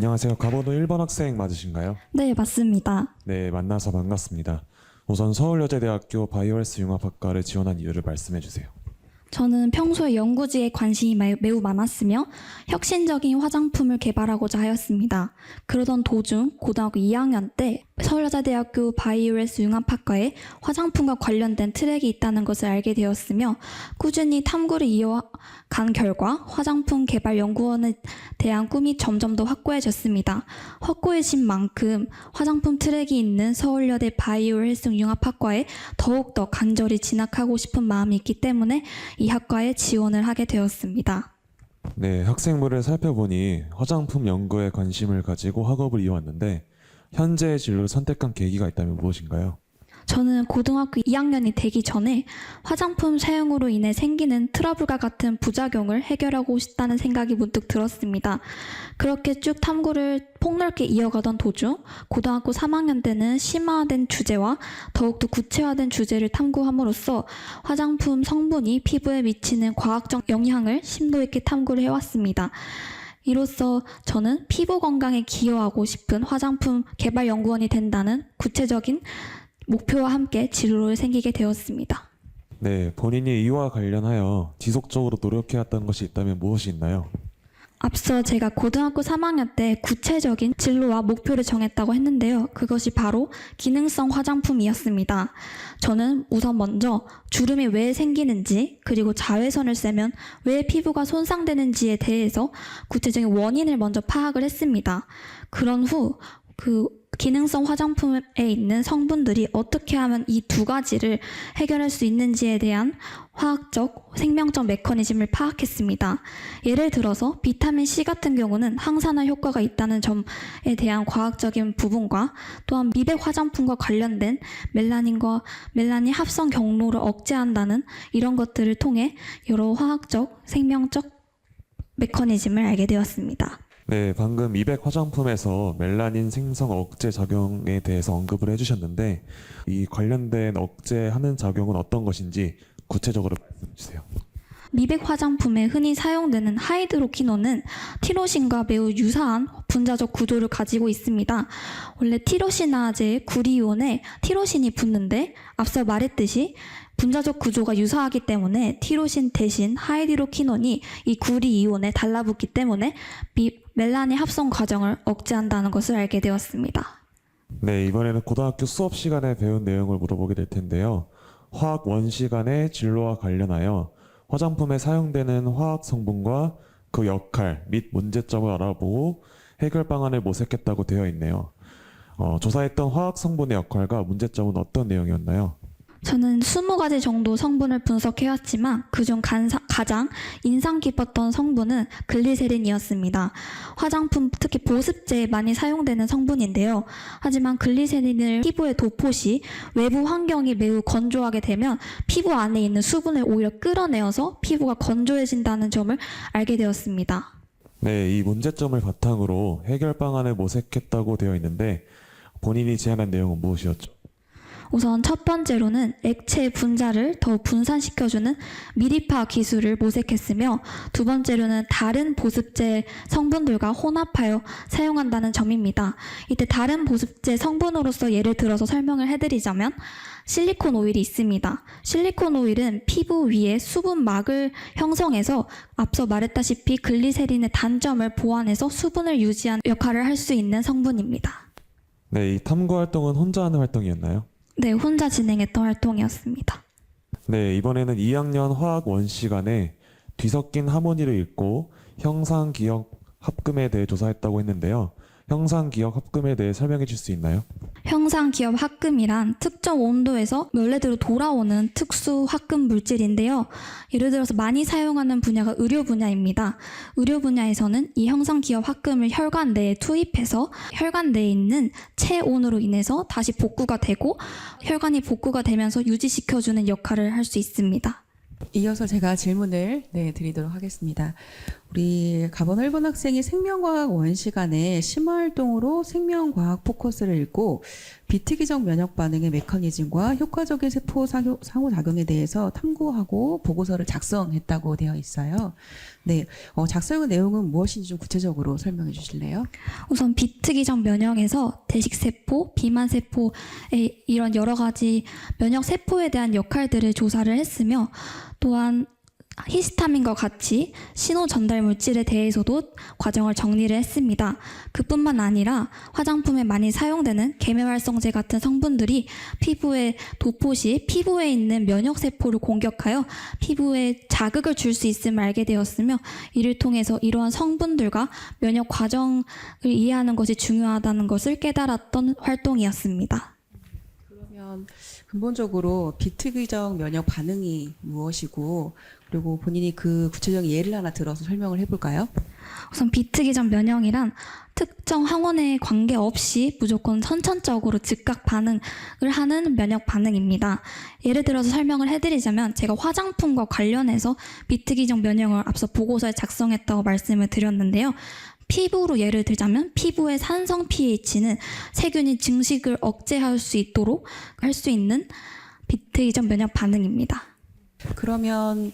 안녕하세요. 가번호 1번 학생 맞으신가요? 네, 맞습니다. 네, 만나서 반갑습니다. 우선 서울여자대학교 바이오헬스 융합학과를 지원한 이유를 말씀해 주세요. 저는 평소에 연구지에 관심이 매우 많았으며 혁신적인 화장품을 개발하고자 하였습니다. 그러던 도중 고등학교 2학년 때 서울여자대학교 바이오헬스 융합학과에 화장품과 관련된 트랙이 있다는 것을 알게 되었으며 꾸준히 탐구를 이어간 결과 화장품 개발 연구원에 대한 꿈이 점점 더 확고해졌습니다. 확고해진 만큼 화장품 트랙이 있는 서울여대 바이오헬스 융합학과에 더욱더 간절히 진학하고 싶은 마음이 있기 때문에 이 학과에 지원을 하게 되었습니다. 네, 학생부를 살펴보니 화장품 연구에 관심을 가지고 학업을 이어왔는데 현재의 진로를 선택한 계기가 있다면 무엇인가요? 저는 고등학교 2학년이 되기 전에 화장품 사용으로 인해 생기는 트러블과 같은 부작용을 해결하고 싶다는 생각이 문득 들었습니다. 그렇게 쭉 탐구를 폭넓게 이어가던 도중 고등학교 3학년 때는 심화된 주제와 더욱더 구체화된 주제를 탐구함으로써 화장품 성분이 피부에 미치는 과학적 영향을 심도 있게 탐구를 해왔습니다. 이로써 저는 피부 건강에 기여하고 싶은 화장품 개발 연구원이 된다는 구체적인 목표와 함께 진로를 생기게 되었습니다. 네, 본인이 이와 관련하여 지속적으로 노력해왔던 것이 있다면 무엇이 있나요? 앞서 제가 고등학교 3학년 때 구체적인 진로와 목표를 정했다고 했는데요. 그것이 바로 기능성 화장품이었습니다. 저는 우선 먼저 주름이 왜 생기는지, 그리고 자외선을 쐬면 왜 피부가 손상되는지에 대해서 구체적인 원인을 먼저 파악을 했습니다. 그런 후 기능성 화장품에 있는 성분들이 어떻게 하면 이 두 가지를 해결할 수 있는지에 대한 화학적, 생명적 메커니즘을 파악했습니다. 예를 들어서 비타민 C 같은 경우는 항산화 효과가 있다는 점에 대한 과학적인 부분과 또한 미백 화장품과 관련된 멜라닌 합성 경로를 억제한다는 이런 것들을 통해 여러 화학적, 생명적 메커니즘을 알게 되었습니다. 네, 방금 미백 화장품에서 멜라닌 생성 억제 작용에 대해서 언급을 해주셨는데 이 관련된 억제하는 작용은 어떤 것인지 구체적으로 말씀해 주세요. 미백 화장품에 흔히 사용되는 하이드로키논은 티로신과 매우 유사한 분자적 구조를 가지고 있습니다. 원래 티로시나제의 구리이온에 티로신이 붙는데 앞서 말했듯이 분자적 구조가 유사하기 때문에 티로신 대신 하이드로키논이 이 구리이온에 달라붙기 때문에 멜라닌 합성 과정을 억제한다는 것을 알게 되었습니다. 네, 이번에는 고등학교 수업 시간에 배운 내용을 물어보게 될 텐데요. 화학 원 시간의 진로와 관련하여 화장품에 사용되는 화학 성분과 그 역할 및 문제점을 알아보고 해결 방안을 모색했다고 되어 있네요. 조사했던 화학 성분의 역할과 문제점은 어떤 내용이었나요? 저는 20가지 정도 성분을 분석해왔지만 그중 가장 인상 깊었던 성분은 글리세린이었습니다. 화장품, 특히 보습제에 많이 사용되는 성분인데요. 하지만 글리세린을 피부에 도포 시 외부 환경이 매우 건조하게 되면 피부 안에 있는 수분을 오히려 끌어내어서 피부가 건조해진다는 점을 알게 되었습니다. 네, 이 문제점을 바탕으로 해결 방안을 모색했다고 되어 있는데 본인이 제안한 내용은 무엇이었죠? 우선 첫 번째로는 액체 분자를 더 분산시켜주는 미리파 기술을 모색했으며 두 번째로는 다른 보습제 성분들과 혼합하여 사용한다는 점입니다. 이때 다른 보습제 성분으로서 예를 들어서 설명을 해드리자면 실리콘 오일이 있습니다. 실리콘 오일은 피부 위에 수분막을 형성해서 앞서 말했다시피 글리세린의 단점을 보완해서 수분을 유지하는 역할을 할 수 있는 성분입니다. 네, 이 탐구 활동은 혼자 하는 활동이었나요? 네, 혼자 진행했던 활동이었습니다. 네, 이번에는 2학년 화학 원 시간에 뒤섞인 하모니를 읽고 형상기억 합금에 대해 조사했다고 했는데요. 형상기억 합금에 대해 설명해 줄 수 있나요? 형상기업 합금이란 특정 온도에서 원래대로 돌아오는 특수 합금 물질인데요. 예를 들어서 많이 사용하는 분야가 의료 분야입니다. 의료 분야에서는 이 형상기업 합금을 혈관 내에 투입해서 혈관 내에 있는 체온으로 인해서 다시 복구가 되고 혈관이 복구가 되면서 유지시켜주는 역할을 할 수 있습니다. 이어서 제가 질문을 드리도록 하겠습니다. 우리 가번 1번 학생이 생명과학 원시간에 심화활동으로 생명과학 포커스를 읽고 비특이적 면역 반응의 메커니즘과 효과적인 세포 상호작용에 대해서 탐구하고 보고서를 작성했다고 되어 있어요. 네, 작성한 내용은 무엇인지 좀 구체적으로 설명해 주실래요? 우선 비특이적 면역에서 대식세포, 비만세포의 이런 여러 가지 면역세포에 대한 역할들을 조사를 했으며 또한 히스타민과 같이 신호 전달 물질에 대해서도 과정을 정리를 했습니다. 그뿐만 아니라 화장품에 많이 사용되는 계매활성제 같은 성분들이 피부에 도포 시 피부에 있는 면역세포를 공격하여 피부에 자극을 줄 수 있음을 알게 되었으며 이를 통해서 이러한 성분들과 면역 과정을 이해하는 것이 중요하다는 것을 깨달았던 활동이었습니다. 그러면 근본적으로 비특이적 면역 반응이 무엇이고 그리고 본인이 그 구체적인 예를 하나 들어서 설명을 해볼까요? 우선 비특이적 면역이란 특정 항원에 관계없이 무조건 선천적으로 즉각 반응을 하는 면역 반응입니다. 예를 들어서 설명을 해드리자면 제가 화장품과 관련해서 비특이적 면역을 앞서 보고서에 작성했다고 말씀을 드렸는데요. 피부로 예를 들자면 피부의 산성 pH는 세균이 증식을 억제할 수 있도록 할 수 있는 비특이적 면역 반응입니다. 그러면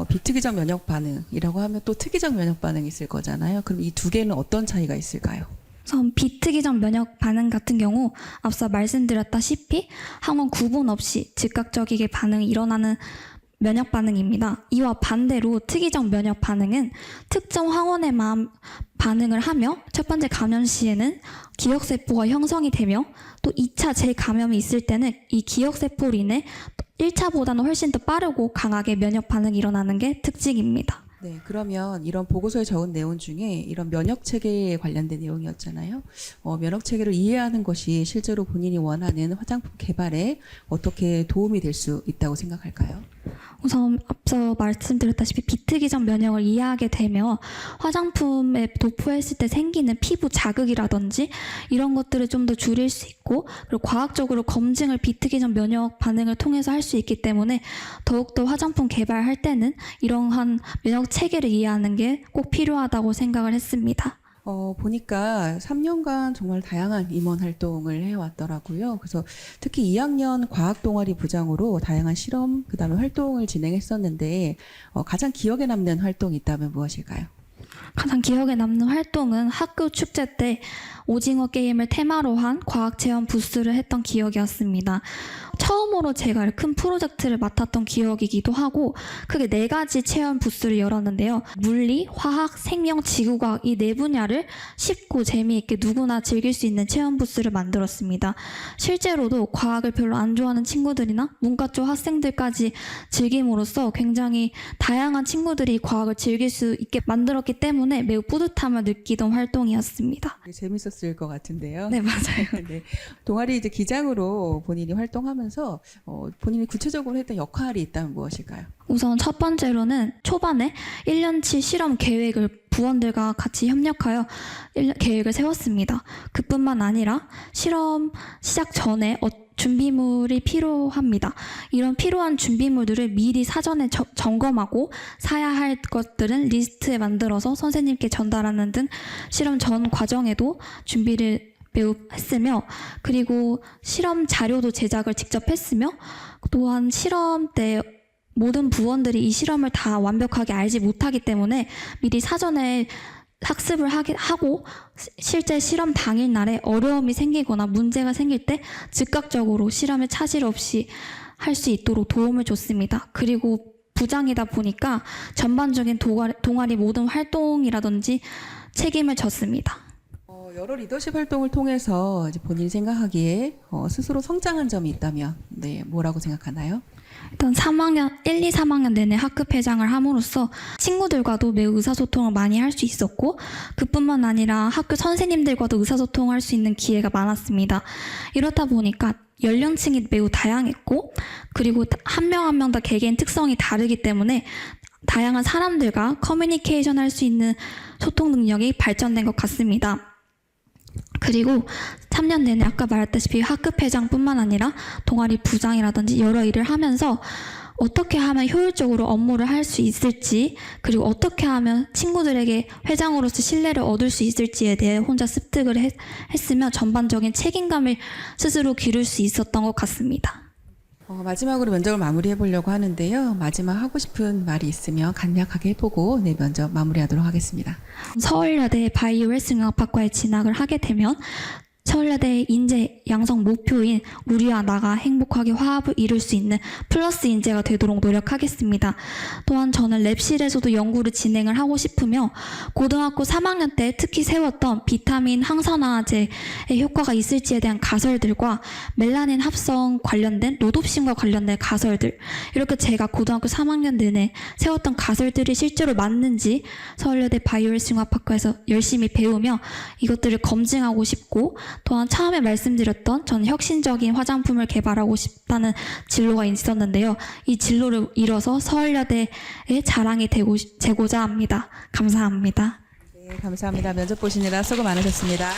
비특이적 면역 반응이라고 하면 또 특이적 면역 반응이 있을 거잖아요. 그럼 이 두 개는 어떤 차이가 있을까요? 우선 비특이적 면역 반응 같은 경우 앞서 말씀드렸다시피 항원 구분 없이 즉각적이게 반응이 일어나는 면역 반응입니다. 이와 반대로 특이적 면역 반응은 특정 항원에만 반응을 하며 첫 번째 감염 시에는 기억세포가 형성이 되며 또 2차 재감염이 있을 때는 이 기억세포로 인해 1차보다는 훨씬 더 빠르고 강하게 면역 반응이 일어나는 게 특징입니다. 네, 그러면 이런 보고서에 적은 내용 중에 이런 면역 체계에 관련된 내용이었잖아요. 면역 체계를 이해하는 것이 실제로 본인이 원하는 화장품 개발에 어떻게 도움이 될 수 있다고 생각할까요? 우선 앞서 말씀드렸다시피 비특이적 면역을 이해하게 되면 화장품에 도포했을 때 생기는 피부 자극이라든지 이런 것들을 좀 더 줄일 수 있고 그리고 과학적으로 검증을 비특이적 면역 반응을 통해서 할 수 있기 때문에 더욱더 화장품 개발할 때는 이러한 면역 체계를 이해하는 게 꼭 필요하다고 생각을 했습니다. 보니까 3년간 정말 다양한 임원 활동을 해왔더라고요. 그래서 특히 2학년 과학 동아리 부장으로 다양한 실험, 그다음에 활동을 진행했었는데 가장 기억에 남는 활동이 있다면 무엇일까요? 가장 기억에 남는 활동은 학교 축제 때 오징어 게임을 테마로 한 과학 체험 부스를 했던 기억이었습니다. 처음으로 제가 큰 프로젝트를 맡았던 기억이기도 하고 크게 4가지 체험 부스를 열었는데요. 물리, 화학, 생명, 지구과학 이 4분야를 쉽고 재미있게 누구나 즐길 수 있는 체험 부스를 만들었습니다. 실제로도 과학을 별로 안 좋아하는 친구들이나 문과 쪽 학생들까지 즐김으로써 굉장히 다양한 친구들이 과학을 즐길 수 있게 만들었기 때문에 매우 뿌듯함을 느끼던 활동이었습니다. 재밌었을 것 같은데요. 네, 맞아요. 네. 동아리 이제 기장으로 본인이 활동하면서 본인이 구체적으로 했던 역할이 있다면 무엇일까요? 우선 첫 번째로는 초반에 1년치 실험 계획을 부원들과 같이 협력하여 계획을 세웠습니다. 그뿐만 아니라 실험 시작 전에 준비물이 필요합니다. 이런 필요한 준비물들을 미리 사전에 점검하고 사야 할 것들은 리스트에 만들어서 선생님께 전달하는 등 실험 전 과정에도 준비를 매우 했으며 그리고 실험 자료도 제작을 직접 했으며 또한 실험 때 모든 부원들이 이 실험을 다 완벽하게 알지 못하기 때문에 미리 사전에 학습을 하고 실제 실험 당일날에 어려움이 생기거나 문제가 생길 때 즉각적으로 실험에 차질 없이 할 수 있도록 도움을 줬습니다. 그리고 부장이다 보니까 전반적인 동아리 모든 활동이라든지 책임을 졌습니다. 여러 리더십 활동을 통해서 이제 본인이 생각하기에 스스로 성장한 점이 있다면 뭐라고 생각하나요? 일단 1, 2, 3학년 내내 학급회장을 함으로써 친구들과도 매우 의사소통을 많이 할 수 있었고 그뿐만 아니라 학교 선생님들과도 의사소통할 수 있는 기회가 많았습니다. 이렇다 보니까 연령층이 매우 다양했고 그리고 한 명 한 명 다 개개인 특성이 다르기 때문에 다양한 사람들과 커뮤니케이션 할 수 있는 소통 능력이 발전된 것 같습니다. 그리고 3년 내내 아까 말했다시피 학급회장뿐만 아니라 동아리 부장이라든지 여러 일을 하면서 어떻게 하면 효율적으로 업무를 할 수 있을지, 그리고 어떻게 하면 친구들에게 회장으로서 신뢰를 얻을 수 있을지에 대해 혼자 습득을 했으며 전반적인 책임감을 스스로 기를 수 있었던 것 같습니다. 마지막으로 면접을 마무리해 보려고 하는데요. 마지막 하고 싶은 말이 있으면 간략하게 해보고 네, 면접 마무리하도록 하겠습니다. 서울여대 바이오 헬스융합학과에 진학을 하게 되면 서울여대의 인재 양성 목표인 우리와 나가 행복하게 화합을 이룰 수 있는 플러스 인재가 되도록 노력하겠습니다. 또한 저는 랩실에서도 연구를 진행을 하고 싶으며 고등학교 3학년 때 특히 세웠던 비타민 항산화제의 효과가 있을지에 대한 가설들과 멜라닌 합성 관련된 로놉신과 관련된 가설들, 이렇게 제가 고등학교 3학년 내내 세웠던 가설들이 실제로 맞는지 서울여대 바이오헬스융합학과에서 열심히 배우며 이것들을 검증하고 싶고, 또한 처음에 말씀드렸던 저는 혁신적인 화장품을 개발하고 싶다는 진로가 있었는데요. 이 진로를 이뤄서 서울여대의 자랑이 되고자 합니다. 감사합니다. 네, 감사합니다. 면접 보시느라 수고 많으셨습니다.